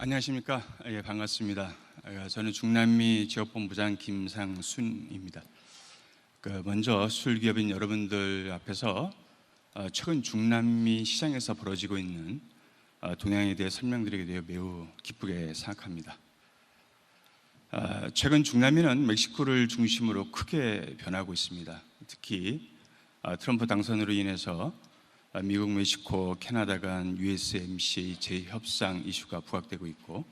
안녕하십니까? 예, 반갑습니다. 저는 중남미 지역본부장 김상순입니다. 먼저 술기업인 여러분들 앞에서 최근 중남미 시장에서 벌어지고 있는 동향에 대해 설명드리게 되어 매우 기쁘게 생각합니다. 최근 중남미는 멕시코를 중심으로 크게 변하고 있습니다. 특히 트럼프 당선으로 인해서 미국, 멕시코, 캐나다 간 USMCA 재협상 이슈가 부각되고 있고,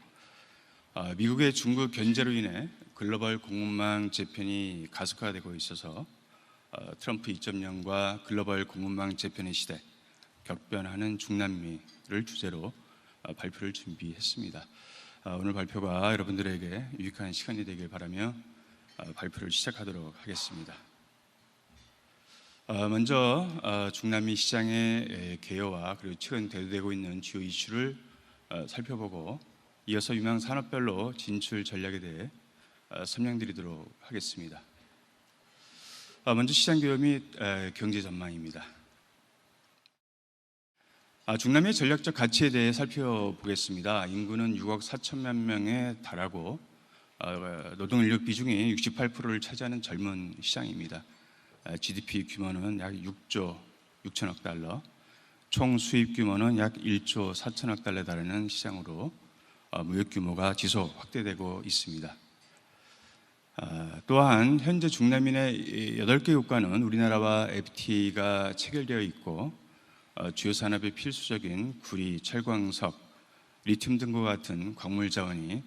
미국의 중국 견제로 인해 글로벌 공급망 재편이 가속화되고 있어서 트럼프 2.0과 글로벌 공급망 재편의 시대, 격변하는 중남미를 주제로 발표를 준비했습니다. 오늘 발표가 여러분들에게 유익한 시간이 되길 바라며 발표를 시작하도록 하겠습니다. 먼저 중남미 시장의 개요와 그리고 최근 대두되고 있는 주요 이슈를 살펴보고 이어서 유망 산업별로 진출 전략에 대해 설명드리도록 하겠습니다. 먼저 시장 개요 및 경제 전망입니다. 중남미의 전략적 가치에 대해 살펴보겠습니다. 인구는 6억 4천만 명에 달하고 노동 인력 비중이 68%를 차지하는 젊은 시장입니다. GDP 규모는 약 6조 6천억 달러, 총 수입 규모는 약 1조 4천억 달러에 달하는 시장으로 무역 규모가 지속 확대되고 있습니다. 또한 현재 중남미 내 8개 국가는 우리나라와 FTA가 체결되어 있고 주요 산업에 필수적인 구리, 철광석, 리튬 등과 같은 광물 자원이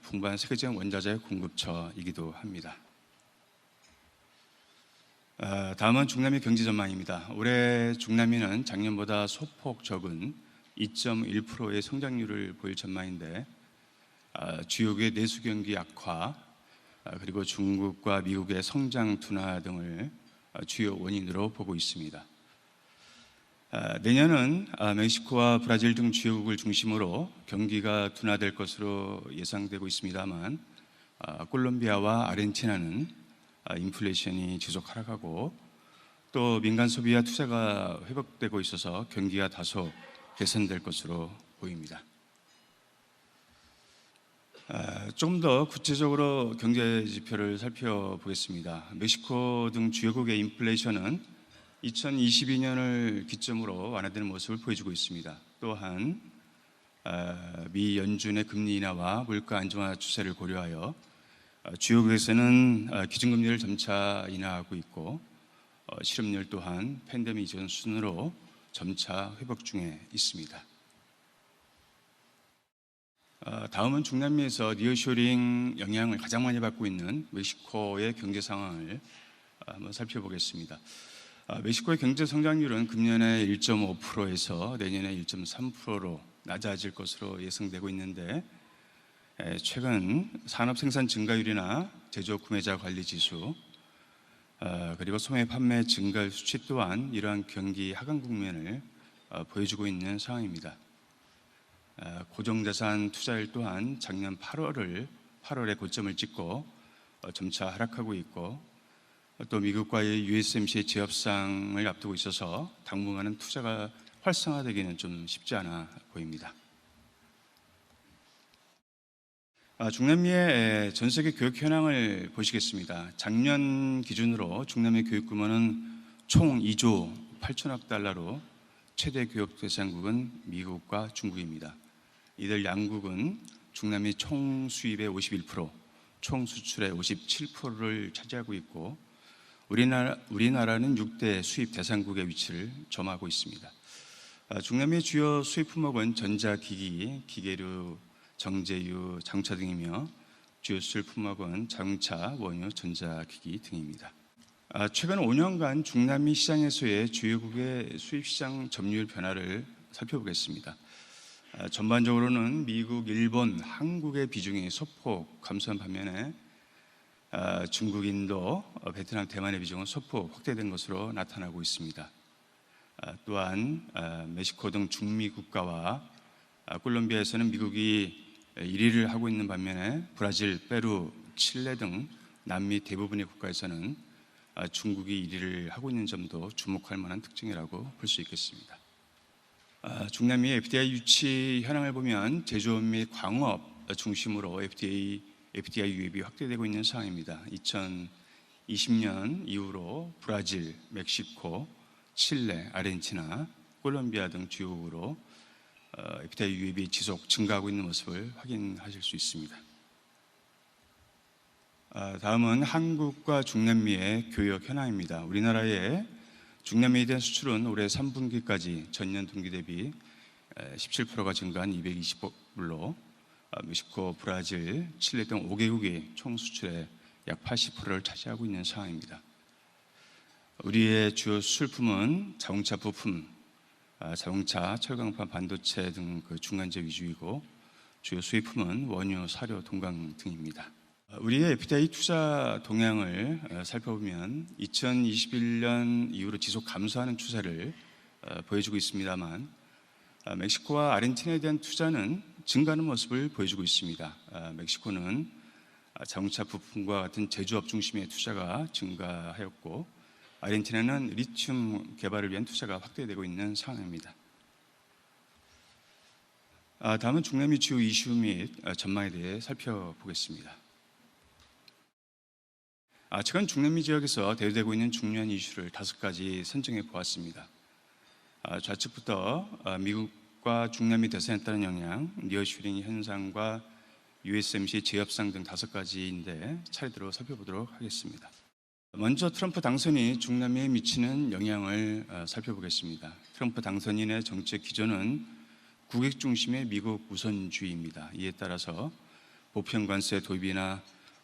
풍부한 세계적 원자재 공급처이기도 합니다. 다음은 중남미 경제 전망입니다. 올해 중남미는 작년보다 소폭 적은 2.1%의 성장률을 보일 전망인데 주요국의 내수 경기 악화 그리고 중국과 미국의 성장 둔화 등을 주요 원인으로 보고 있습니다. 내년은 멕시코와 브라질 등 주요국을 중심으로 경기가 둔화될 것으로 예상되고 있습니다만 콜롬비아와 아르헨티나는 인플레이션이 지속 하락하고 또 민간 소비와 투자가 회복되고 있어서 경기가 다소 개선될 것으로 보입니다. 조금 더 구체적으로 경제 지표를 살펴보겠습니다. 멕시코 등 주요국의 인플레이션은 2022년을 기점으로 완화되는 모습을 보여주고 있습니다. 또한 미 연준의 금리 인하와 물가 안정화 추세를 고려하여 주요국에서는 기준금리를 점차 인하하고 있고 실업률 또한 팬데믹 이전 수준으로 점차 회복 중에 있습니다. 다음은 중남미에서 니어쇼링 영향을 가장 많이 받고 있는 멕시코의 경제 상황을 한번 살펴보겠습니다. 멕시코의 경제 성장률은 금년에 1.5%에서 내년에 1.3%로 낮아질 것으로 예상되고 있는데 최근 산업 생산 증가율이나 제조업 구매자 관리 지수 그리고 소매 판매 증가율 수치 또한 이러한 경기 하강 국면을 보여주고 있는 상황입니다. 고정자산 투자율 또한 작년 8월에 고점을 찍고 점차 하락하고 있고 또 미국과의 USMCA 재협상을 앞두고 있어서 당분간은 투자가 활성화되기는 좀 쉽지 않아 보입니다. 중남미의 전 세계 교육 현황을 보시겠습니다. 작년 기준으로 중남미 교육 규모는 총 2조 8천억 달러로 최대 교육 대상국은 미국과 중국입니다. 이들 양국은 중남미 총 수입의 51%, 총 수출의 57%를 차지하고 있고 우리나라는 6대 수입 대상국의 위치를 점하고 있습니다. 중남미의 주요 수입 품목은 전자기기, 기계류, 정제유, 자동차 등이며 주요 수출 품목은 자동차, 원유, 전자기기 등입니다. 최근 5년간 중남미 시장에서의 주요국의 수입시장 점유율 변화를 살펴보겠습니다. 전반적으로는 미국, 일본, 한국의 비중이 소폭 감소한 반면에 중국, 인도, 베트남, 대만의 비중은 소폭 확대된 것으로 나타나고 있습니다. 또한 멕시코 등 중미 국가와 콜롬비아에서는 미국이 1위를 하고 있는 반면에 브라질, 페루, 칠레 등 남미 대부분의 국가에서는 중국이 1위를 하고 있는 점도 주목할 만한 특징이라고 볼 수 있겠습니다. 중남미 FDI 유치 현황을 보면 제조업 및 광업 중심으로 FDI 유입이 확대되고 있는 상황입니다. 2020년 이후로 브라질, 멕시코, 칠레, 아르헨티나, 콜롬비아 등 주요국으로 FDI 유입이 지속 증가하고 있는 모습을 확인하실 수 있습니다. 다음은 한국과 중남미의 교역 현황입니다. 우리나라의 중남미에 대한 수출은 올해 3분기까지 전년 동기 대비 17%가 증가한 220불로 멕시코, 브라질, 칠레 등 5개국이 총 수출의 약 80%를 차지하고 있는 상황입니다. 우리의 주요 수출품은 자동차 부품, 자동차, 철강판, 반도체 등 중간재 위주이고 주요 수입품은 원유, 사료, 동강 등입니다. 우리의 FDI 투자 동향을 살펴보면 2021년 이후로 지속 감소하는 추세를 보여주고 있습니다만 멕시코와 아르헨티나에 대한 투자는 증가하는 모습을 보여주고 있습니다. 멕시코는 자동차 부품과 같은 제조업 중심의 투자가 증가하였고 아르헨티나는 리튬 개발을 위한 투자가 확대되고 있는 상황입니다. 다음은 중남미 주요 이슈 및 전망에 대해 살펴보겠습니다. 최근 중남미 지역에서 대두되고 있는 중요한 이슈를 5가지 선정해 보았습니다. 좌측부터 미국과 중남미 대선에 따른 영향, 니어쇼링 현상과 USMC 재협상 등 5가지인데 차례대로 살펴보도록 하겠습니다. 먼저 트럼프 당선이 중남미에 미치는 영향을 살펴보겠습니다. 트럼프 당선인의 정책 기조는 국익 중심의 미국 우선주의입니다. 이에 따라서 보편 관세 도입이나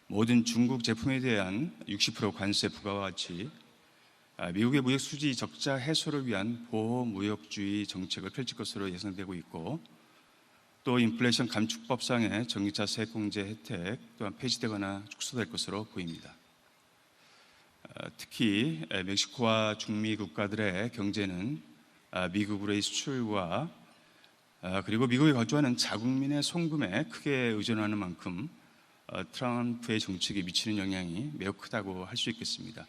모든 중국 제품에 대한 60% 관세 부과와 같이 미국의 무역 수지 적자 해소를 위한 보호 무역주의 정책을 펼칠 것으로 예상되고 있고 또 인플레이션 감축법상의 전기차 세액공제 혜택 또한 폐지되거나 축소될 것으로 보입니다. 특히 멕시코와 중미 국가들의 경제는 미국으로의 수출과 그리고 미국에 거주하는 자국민의 송금에 크게 의존하는 만큼 트럼프의 정책에 미치는 영향이 매우 크다고 할 수 있겠습니다.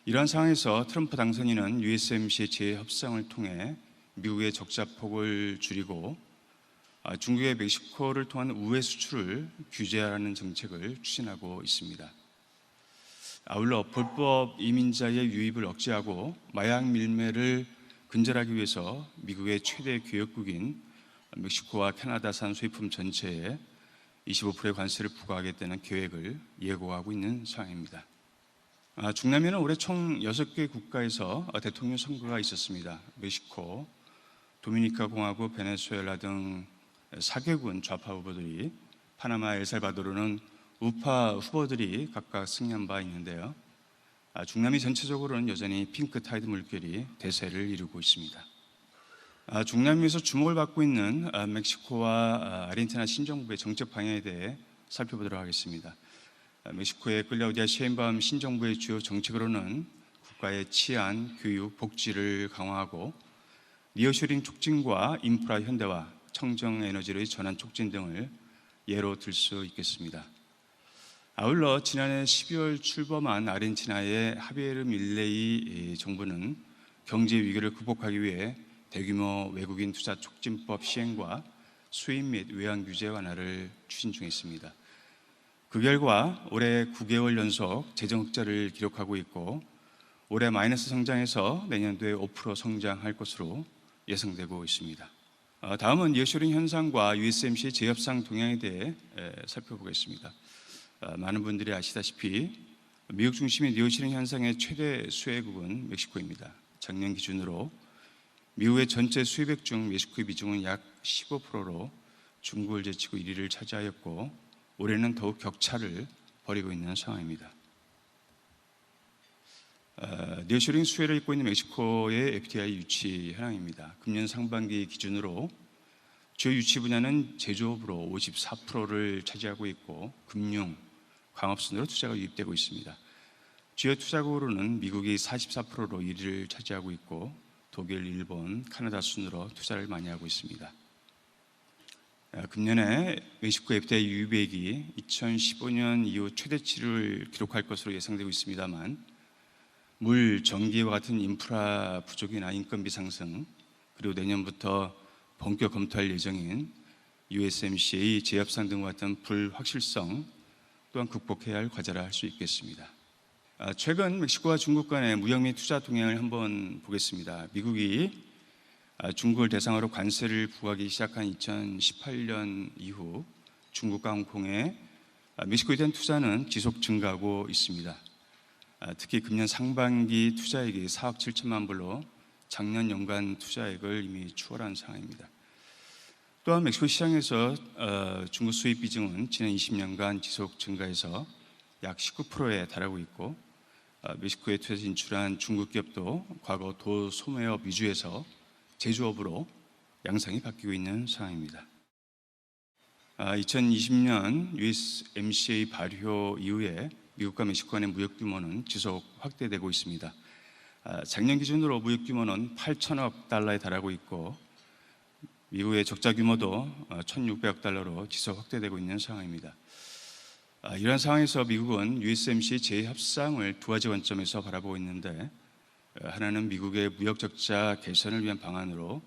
이러한 상황에서 트럼프 당선인은 USMC 재협상을 통해 미국의 적자 폭을 줄이고 중국의 멕시코를 통한 우회 수출을 규제하는 정책을 추진하고 있습니다. 아울러 불법 이민자의 유입을 억제하고 마약 밀매를 근절하기 위해서 미국의 최대 교역국인 멕시코와 캐나다산 수입품 전체에 25%의 관세를 부과하겠다는 계획을 예고하고 있는 상황입니다. 중남미는 올해 총 6개 국가에서 대통령 선거가 있었습니다. 멕시코, 도미니카 공화국, 베네수엘라 등 4개국은 좌파 후보들이, 파나마, 엘살바도르는 우파 후보들이 각각 승리한 바 있는데요. 중남미 전체적으로는 여전히 핑크 타이드 물결이 대세를 이루고 있습니다. 중남미에서 주목을 받고 있는 멕시코와 아르헨티나 신정부의 정책 방향에 대해 살펴보도록 하겠습니다. 멕시코의 클라우디아 셰인바움 신정부의 주요 정책으로는 국가의 치안, 교육, 복지를 강화하고 니어쇼링 촉진과 인프라 현대화, 청정 에너지로의 전환 촉진 등을 예로 들 수 있겠습니다. 아울러 지난해 12월 출범한 아르헨티나의 하비에르 밀레이 정부는 경제 위기를 극복하기 위해 대규모 외국인 투자 촉진법 시행과 수입 및 외환 규제 완화를 추진 중에 있습니다. 그 결과 올해 9개월 연속 재정 흑자를 기록하고 있고 올해 마이너스 성장해서 내년도에 5% 성장할 것으로 예상되고 있습니다. 다음은 니어쇼링 현상과 USMC 재협상 동향에 대해 살펴보겠습니다. 많은 분들이 아시다시피 미국 중심의 니어쇼링 현상의 최대 수혜국은 멕시코입니다. 작년 기준으로 미국의 전체 수입액 중 멕시코의 비중은 약 15%로 중국을 제치고 1위를 차지하였고 올해는 더욱 격차를 벌이고 있는 상황입니다. 니어쇼링 수혜를 입고 있는 멕시코의 FDI 유치 현황입니다. 금년 상반기 기준으로 주요 유치 분야는 제조업으로 54%를 차지하고 있고 금융, 광업 순으로 투자가 유입되고 있습니다. 주요 투자국으로는 미국이 44%로 1위를 차지하고 있고 독일, 일본, 카나다 순으로 투자를 많이 하고 있습니다. 금년에 멕시코 FDI 유입액이 2015년 이후 최대치를 기록할 것으로 예상되고 있습니다만 물, 전기와 같은 인프라 부족이나 인건비 상승, 그리고 내년부터 본격 검토할 예정인 USMCA 재협상 등과 같은 불확실성 또한 극복해야 할 과제라 할 수 있겠습니다. 최근 멕시코와 중국 간의 무역 및 투자 동향을 한번 보겠습니다. 미국이 중국을 대상으로 관세를 부과하기 시작한 2018년 이후 중국과 홍콩에 멕시코에 대한 투자는 지속 증가하고 있습니다. 특히 금년 상반기 투자액이 4억 7천만 불로 작년 연간 투자액을 이미 추월한 상황입니다. 또한 멕시코 시장에서 중국 수입 비중은 지난 20년간 지속 증가해서 약 19%에 달하고 있고, 멕시코에 투자 진출한 중국 기업도 과거 도소매업 위주에서 제조업으로 양상이 바뀌고 있는 상황입니다. 2020년 USMCA 발효 이후에 미국과 멕시코 간의 무역 규모는 지속 확대되고 있습니다. 작년 기준으로 무역 규모는 8천억 달러에 달하고 있고, 미국의 적자 규모도 1,600억 달러로 지속 확대되고 있는 상황입니다. 이러한 상황에서 미국은 USMCA 재협상을 두 가지 관점에서 바라보고 있는데, 하나는 미국의 무역 적자 개선을 위한 방안으로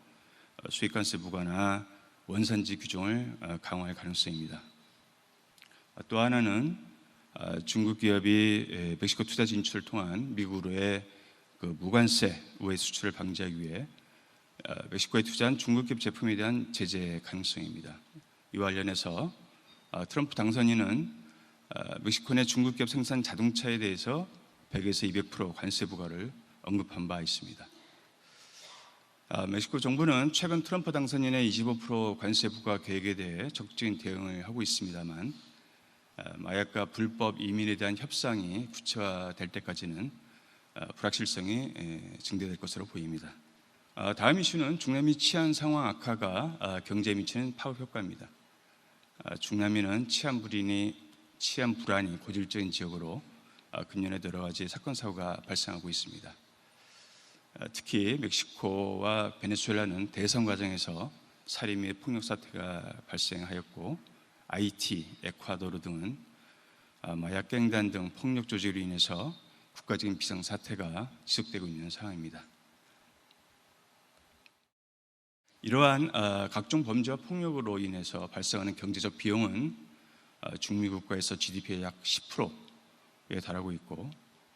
수입관세 부과나 원산지 규정을 강화할 가능성입니다. 또 하나는 중국 기업이 멕시코 투자 진출을 통한 미국으로의 무관세 우회 수출을 방지하기 위해 멕시코에 투자한 중국 기업 제품에 대한 제재 가능성입니다. 이와 관련해서 트럼프 당선인은 멕시코 내 중국 기업 생산 자동차에 대해서 100에서 200% 관세 부과를 언급한 바 있습니다. 멕시코 정부는 최근 트럼프 당선인의 25% 관세 부과 계획에 대해 적극적인 대응을 하고 있습니다만, 마약과 불법 이민에 대한 협상이 구체화될 때까지는 불확실성이 증대될 것으로 보입니다. 다음 이슈는 중남미 치안 상황 악화가 경제에 미치는 파급 효과입니다. 중남미는 치안 불안이 고질적인 지역으로 금년에도 여러 가지 사건 사고가 발생하고 있습니다. 특히 멕시코와 베네수엘라는 대선 과정에서 살인 및 폭력 사태가 발생하였고, 하이티, 에콰도르 등은 마약갱단 등 폭력 조직으로 인해서 국가적인 비상사태가 지속되고 있는 상황입니다. 이러한 각종 범죄와 폭력으로 인해서 발생하는 경제적 비용은 중미 국가에서 GDP의 약 10%에 달하고 있고,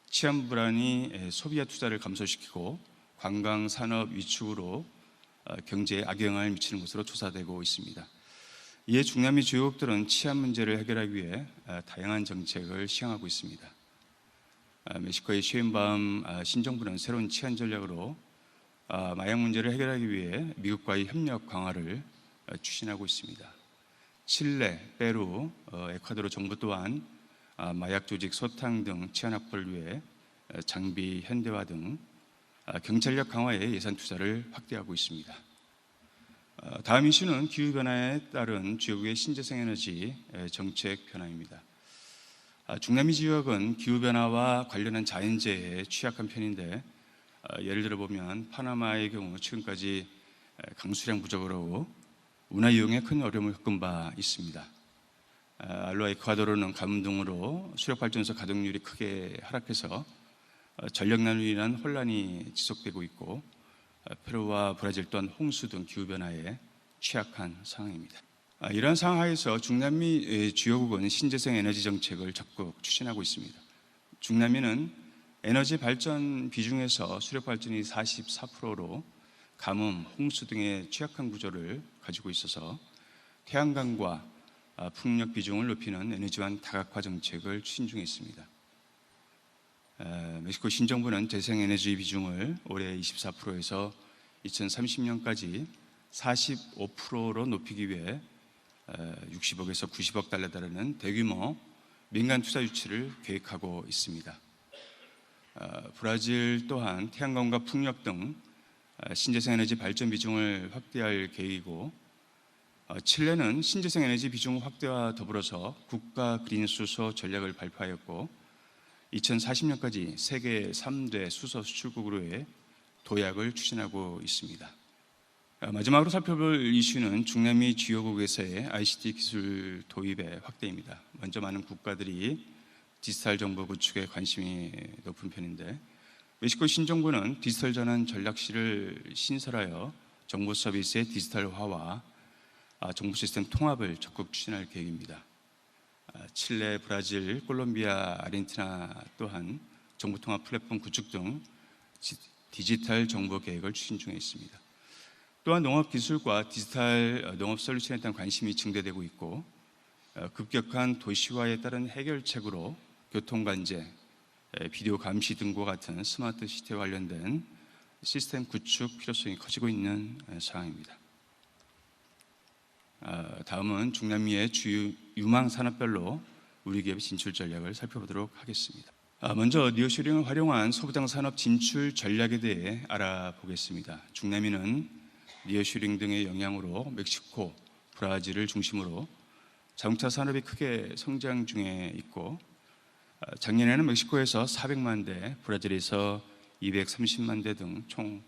치안 불안이 소비와 투자를 감소시키고 관광 산업 위축으로 경제에 악영향을 미치는 것으로 조사되고 있습니다. 이에 중남미 주요국들은 치안 문제를 해결하기 위해 다양한 정책을 시행하고 있습니다. 멕시코의 쉐인바움 신정부는 새로운 치안 전략으로 마약 문제를 해결하기 위해 미국과의 협력 강화를 추진하고 있습니다. 칠레, 페루, 에콰도르 정부 또한 마약 조직 소탕 등 치안 확보를 위해 장비 현대화 등 경찰력 강화에 예산 투자를 확대하고 있습니다. 다음 이슈는 기후변화에 따른 주요국의 신재생 에너지 정책 변화입니다. 중남미 지역은 기후변화와 관련한 자연재해에 취약한 편인데, 예를 들어 보면 파나마의 경우 최근까지 강수량 부족으로 운하 이용에 큰 어려움을 겪은 바 있습니다. 알로아 에콰도르는 가뭄 등으로 수력발전소 가동률이 크게 하락해서 전력난으로 인한 혼란이 지속되고 있고, 페루와 브라질 또한 홍수 등 기후변화에 취약한 상황입니다. 이러한 상황 하에서 중남미 주요국은 신재생 에너지 정책을 적극 추진하고 있습니다. 중남미는 에너지 발전 비중에서 수력 발전이 44%로 가뭄, 홍수 등의 취약한 구조를 가지고 있어서 태양광과 풍력 비중을 높이는 에너지완 다각화 정책을 추진 중에 있습니다. 멕시코 신정부는 재생에너지 비중을 올해 24%에서 2030년까지 45%로 높이기 위해 60억에서 90억 달러에 달하는 대규모 민간 투자 유치를 계획하고 있습니다. 브라질 또한 태양광과 풍력 등 신재생에너지 발전 비중을 확대할 계획이고, 칠레는 신재생에너지 비중 확대와 더불어서 국가 그린 수소 전략을 발표하였고, 2040년까지 세계 3대 수소 수출국으로의 도약을 추진하고 있습니다. 마지막으로 살펴볼 이슈는 중남미 주요국에서의 ICT 기술 도입의 확대입니다. 먼저 많은 국가들이 디지털 정보 구축에 관심이 높은 편인데, 멕시코 신정부는 디지털 전환 전략실을 신설하여 정보 서비스의 디지털화와 정보 시스템 통합을 적극 추진할 계획입니다. 칠레, 브라질, 콜롬비아, 아르헨티나 또한 정보 통합 플랫폼 구축 등 디지털 정보 계획을 추진 중에 있습니다. 또한 농업 기술과 디지털 농업 솔루션에 대한 관심이 증대되고 있고 급격한 도시화에 따른 해결책으로 교통관제, 비디오 감시 등과 같은 스마트 시티와 관련된 시스템 구축 필요성이 커지고 있는 상황입니다. 다음은 중남미의 주요 유망 산업별로 우리 기업의 진출 전략을 살펴보도록 하겠습니다. 먼저 니어쇼링을 활용한 소부장 산업 진출 전략에 대해 알아보겠습니다. 중남미는 니어쇼링 등의 영향으로 멕시코, 브라질을 중심으로 자동차 산업이 크게 성장 중에 있고 작년에는 멕시코에서 400만 대, 브라질에서 230만 대 등 총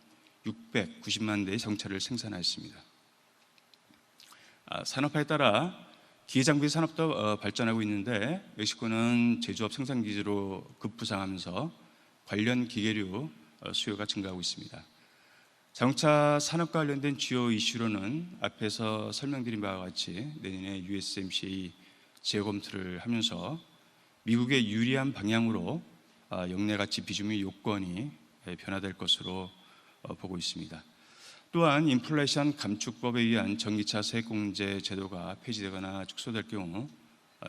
690만 대의 자동차를 생산하였습니다. 산업화에 따라 기계장비 산업도 발전하고 있는데 멕시코는 제조업 생산 기지로 급부상하면서 관련 기계류 수요가 증가하고 있습니다. 자동차 산업과 관련된 주요 이슈로는 앞에서 설명드린 바와 같이 내년에 USMCA 재검토를 하면서 미국의 유리한 방향으로 역내가치 비중의 요건이 변화될 것으로 보고 있습니다. 또한 인플레이션 감축법에 의한 전기차 세액공제 제도가 폐지되거나 축소될 경우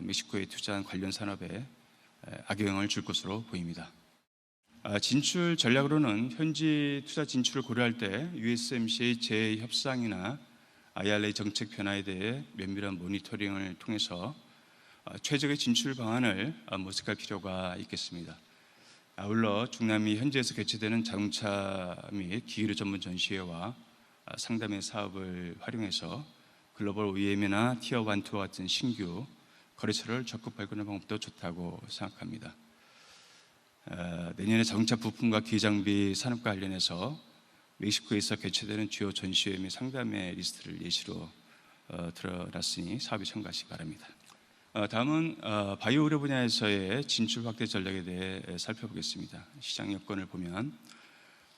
멕시코에 투자한 관련 산업에 악영향을 줄 것으로 보입니다. 진출 전략으로는 현지 투자 진출을 고려할 때 USMCA 재협상이나 IRA 정책 변화에 대해 면밀한 모니터링을 통해서 최적의 진출 방안을 모색할 필요가 있겠습니다. 아울러 중남미 현지에서 개최되는 자동차 및 기계류 전문 전시회와 상담의 사업을 활용해서 글로벌 OEM이나 티어 1, 2와 같은 신규 거래처를 적극 발굴하는 방법도 좋다고 생각합니다. 내년에 자동차 부품과 기계장비 산업과 관련해서 멕시코에서 개최되는 주요 전시회 및 상담의 리스트를 예시로 드러났으니 사업에 참가하시기 바랍니다. 다음은 바이오 의료 분야에서의 진출 확대 전략에 대해 살펴보겠습니다. 시장 여건을 보면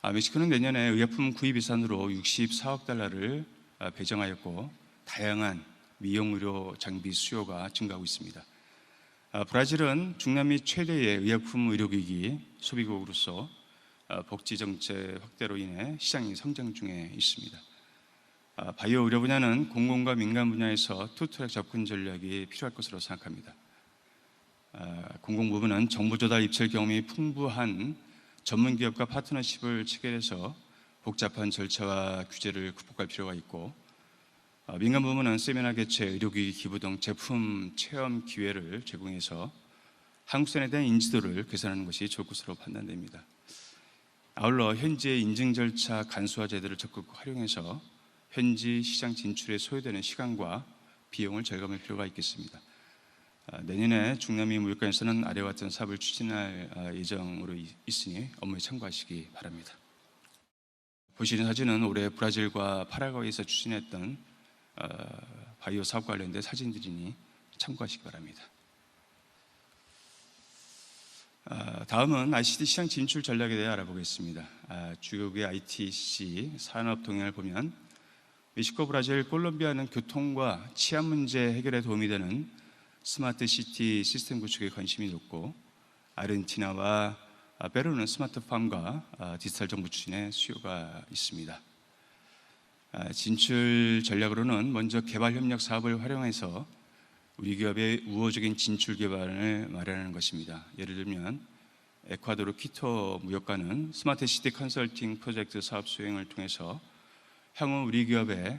멕시코는 내년에 의약품 구입 예산으로 64억 달러를 배정하였고 다양한 미용 의료 장비 수요가 증가하고 있습니다. 브라질은 중남미 최대의 의약품 의료기기 소비국으로서 복지 정책 확대로 인해 시장이 성장 중에 있습니다. 바이오 의료 분야는 공공과 민간 분야에서 투트랙 접근 전략이 필요할 것으로 생각합니다. 공공 부문은 정보 조달 입찰 경험이 풍부한 전문 기업과 파트너십을 체결해서 복잡한 절차와 규제를 극복할 필요가 있고 민간 부문은 세미나 개최, 의료기기 기부 등 제품 체험 기회를 제공해서 한국산에 대한 인지도를 개선하는 것이 좋을 것으로 판단됩니다. 아울러 현지의 인증 절차 간소화 제도를 적극 활용해서 현지 시장 진출에 소요되는 시간과 비용을 절감할 필요가 있겠습니다. 내년에 중남미 무역관에서는 아래와 같은 사업을 추진할 예정으로 있으니 업무에 참고하시기 바랍니다. 보시는 사진은 올해 브라질과 파라과이에서 추진했던 바이오 사업과 관련된 사진들이니 참고하시기 바랍니다. 다음은 ICT 시장 진출 전략에 대해 알아보겠습니다. 주요국의 ITC 산업 동향을 보면 멕시코, 브라질, 콜롬비아는 교통과 치안 문제 해결에 도움이 되는 스마트 시티 시스템 구축에 관심이 높고 아르헨티나와 페루는 스마트팜과 디지털 정보 추진에 수요가 있습니다. 진출 전략으로는 먼저 개발 협력 사업을 활용해서 우리 기업의 우호적인 진출 기반을 마련하는 것입니다. 예를 들면 에콰도르 퀴토 무역과는 스마트 시티 컨설팅 프로젝트 사업 수행을 통해서 향후 우리 기업의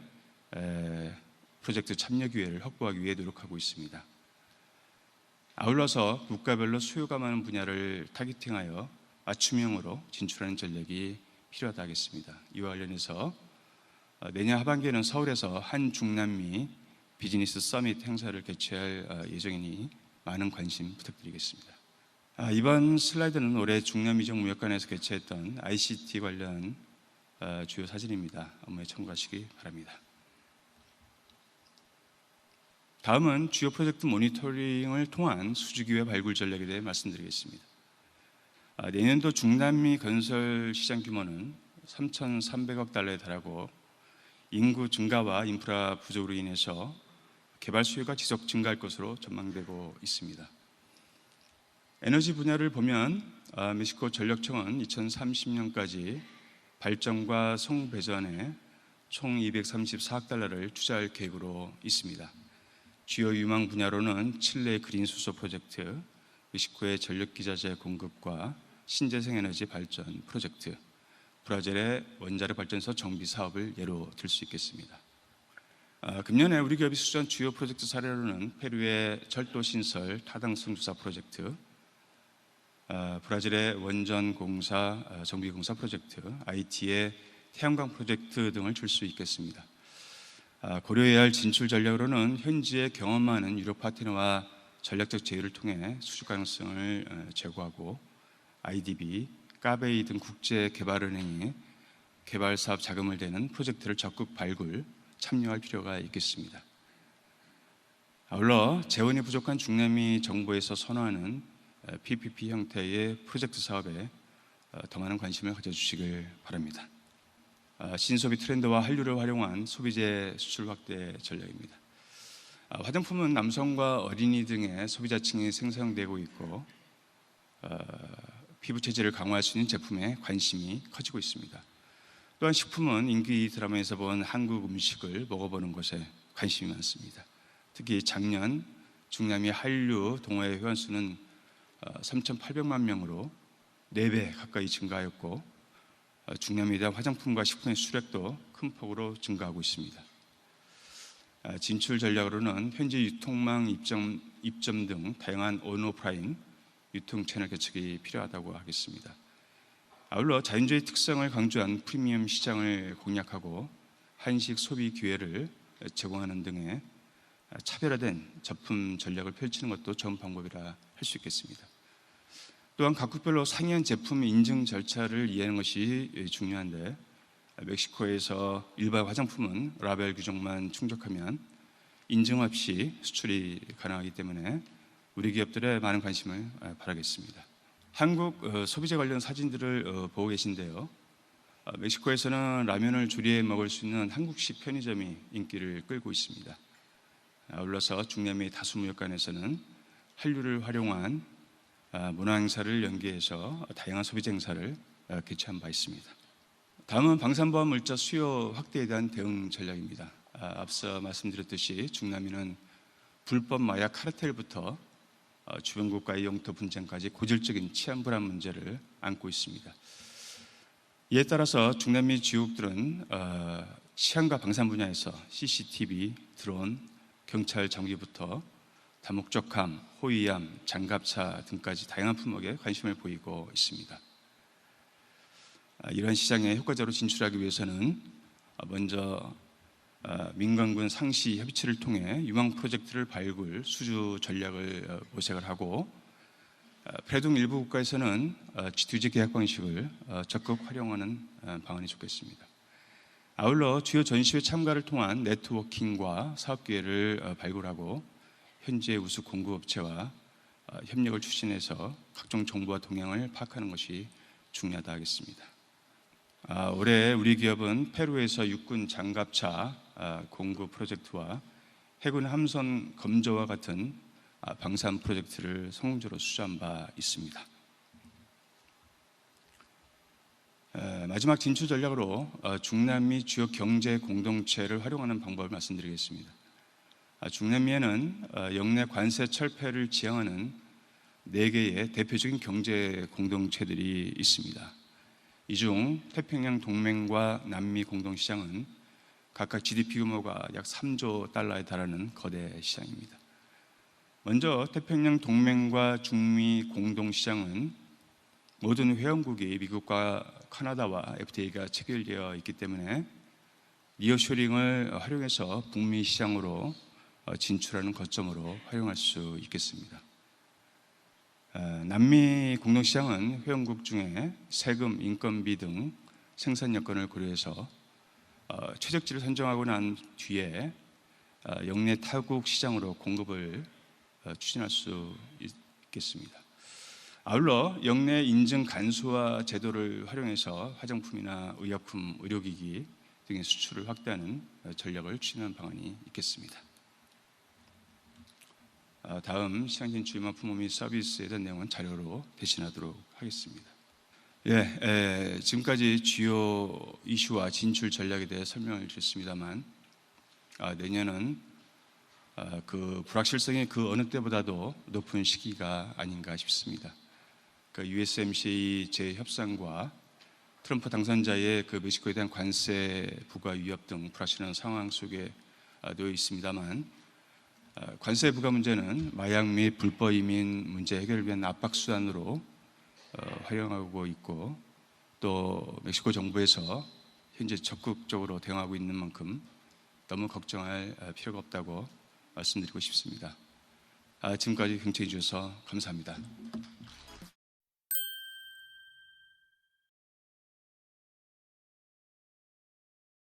프로젝트 참여 기회를 확보하기 위해 노력하고 있습니다. 아울러서 국가별로 수요가 많은 분야를 타깃팅하여 맞춤형으로 진출하는 전략이 필요하다 하겠습니다. 이와 관련해서 내년 하반기에는 서울에서 한 중남미 비즈니스 서밋 행사를 개최할 예정이니 많은 관심 부탁드리겠습니다. 이번 슬라이드는 올해 중남미정 무역관에서 개최했던 ICT 관련 주요 사진입니다. 업무에 참고하시기 바랍니다. 다음은 주요 프로젝트 모니터링을 통한 수주기회 발굴 전략에 대해 말씀드리겠습니다. 내년도 중남미 건설 시장 규모는 3,300억 달러에 달하고 인구 증가와 인프라 부족으로 인해서 개발 수요가 지속 증가할 것으로 전망되고 있습니다. 에너지 분야를 보면 멕시코 전력청은 2030년까지 발전과 송배전에 총 234억 달러를 투자할 계획으로 있습니다. 주요 유망 분야로는 칠레 그린 수소 프로젝트, 멕시코의 전력기자재 공급과 신재생 에너지 발전 프로젝트, 브라질의 원자력 발전소 정비 사업을 예로 들 수 있겠습니다. 금년에 우리 기업이 수주한 주요 프로젝트 사례로는 페루의 철도 신설 타당성 조사 프로젝트, 브라질의 원전 공사 정비 공사 프로젝트, IT의 태양광 프로젝트 등을 줄 수 있겠습니다. 고려해야 할 진출 전략으로는 현지에 경험 많은 유럽 파트너와 전략적 제휴를 통해 수주 가능성을 제고하고 IDB, 까베이 등 국제개발은행이 개발 사업 자금을 대는 프로젝트를 적극 발굴, 참여할 필요가 있겠습니다. 아울러 재원이 부족한 중남미 정부에서 선호하는 PPP 형태의 프로젝트 사업에 더 많은 관심을 가져주시길 바랍니다. 신소비 트렌드와 한류를 활용한 소비재 수출 확대 전략입니다. 화장품은 남성과 어린이 등의 소비자층이 생성되고 있고 피부 체질을 강화할 수 있는 제품에 관심이 커지고 있습니다. 또한 식품은 인기 드라마에서 본 한국 음식을 먹어보는 것에 관심이 많습니다. 특히 작년 중남미 한류 동호회 회원수는 3,800만 명으로 4배 가까이 증가하였고 중남미에 대한 화장품과 식품의 수량도 큰 폭으로 증가하고 있습니다. 진출 전략으로는 현지 유통망 입점 등 다양한 온오프라인 유통 채널 개척이 필요하다고 하겠습니다. 아울러 자연주의 특성을 강조한 프리미엄 시장을 공략하고 한식 소비 기회를 제공하는 등의 차별화된 제품 전략을 펼치는 것도 좋은 방법이라 할 수 있겠습니다. 또한 각국별로 상이한 제품 인증 절차를 이해하는 것이 중요한데 멕시코에서 일반 화장품은 라벨 규정만 충족하면 인증 없이 수출이 가능하기 때문에 우리 기업들의 많은 관심을 바라겠습니다. 한국 소비재 관련 사진들을 보고 계신데요. 멕시코에서는 라면을 조리해 먹을 수 있는 한국식 편의점이 인기를 끌고 있습니다. 아울러서 중남미 다수 무역관에서는 한류를 활용한 문화 행사를 연계해서 다양한 소비재 행사를 개최한 바 있습니다. 다음은 방산보험 물자 수요 확대에 대한 대응 전략입니다. 앞서 말씀드렸듯이 중남미는 불법 마약 카르텔부터 주변국가의 영토 분쟁까지 고질적인 치안 불안 문제를 안고 있습니다. 이에 따라서 중남미 지역들은 치안과 방산 분야에서 CCTV, 드론, 경찰 장비부터 다목적함, 호위함, 장갑차 등까지 다양한 품목에 관심을 보이고 있습니다. 이러한 시장에 효과적으로 진출하기 위해서는 먼저 민간군 상시 협의체를 통해 유망 프로젝트를 발굴, 수주 전략을 모색을 하고 패동 일부 국가에서는 G2G 계약 방식을 적극 활용하는 방안이 좋겠습니다. 아울러 주요 전시회 참가를 통한 네트워킹과 사업 기회를 발굴하고 현지의 우수 공급업체와 협력을 추진해서 각종 정보와 동향을 파악하는 것이 중요하다 하겠습니다. 올해 우리 기업은 페루에서 육군 장갑차 공급 프로젝트와 해군 함선 검조와 같은 방산 프로젝트를 성공적으로 수주한 바 있습니다. 마지막 진출 전략으로 중남미 주요 경제 공동체를 활용하는 방법을 말씀드리겠습니다. 중남미에는 역내 관세 철폐를 지향하는 4개의 대표적인 경제 공동체들이 있습니다. 이 중 태평양 동맹과 남미 공동시장은 각각 GDP 규모가 약 3조 달러에 달하는 거대 시장입니다. 먼저 태평양 동맹과 중미 공동시장은 모든 회원국이 미국과 캐나다와 FTA가 체결되어 있기 때문에 니어쇼링을 활용해서 북미 시장으로 진출하는 거점으로 활용할 수 있겠습니다. 남미 공동시장은 회원국 중에 세금, 인건비 등 생산 여건을 고려해서 최적지를 선정하고 난 뒤에 역내 타국 시장으로 공급을 추진할 수 있겠습니다. 아울러 역내 인증 간소화 제도를 활용해서 화장품이나 의약품, 의료기기 등의 수출을 확대하는 전략을 추진하는 방안이 있겠습니다. 다음 시장진 주의만 품목 및 서비스에 대한 내용은 자료로 대신하도록 하겠습니다. 지금까지 주요 이슈와 진출 전략에 대해 설명을 드렸습니다만 내년은 그 불확실성이 그 어느 때보다도 높은 시기가 아닌가 싶습니다. 그 USMCA 재협상과 트럼프 당선자의 그 멕시코에 대한 관세 부과 위협 등 불확실한 상황 속에 놓여 있습니다만 관세 부과 문제는 마약 및 불법 이민 문제 해결을 위한 압박 수단으로 활용하고 있고 또 멕시코 정부에서 현재 적극적으로 대응하고 있는 만큼 너무 걱정할 필요가 없다고 말씀드리고 싶습니다. 지금까지 경청해 주셔서 감사합니다.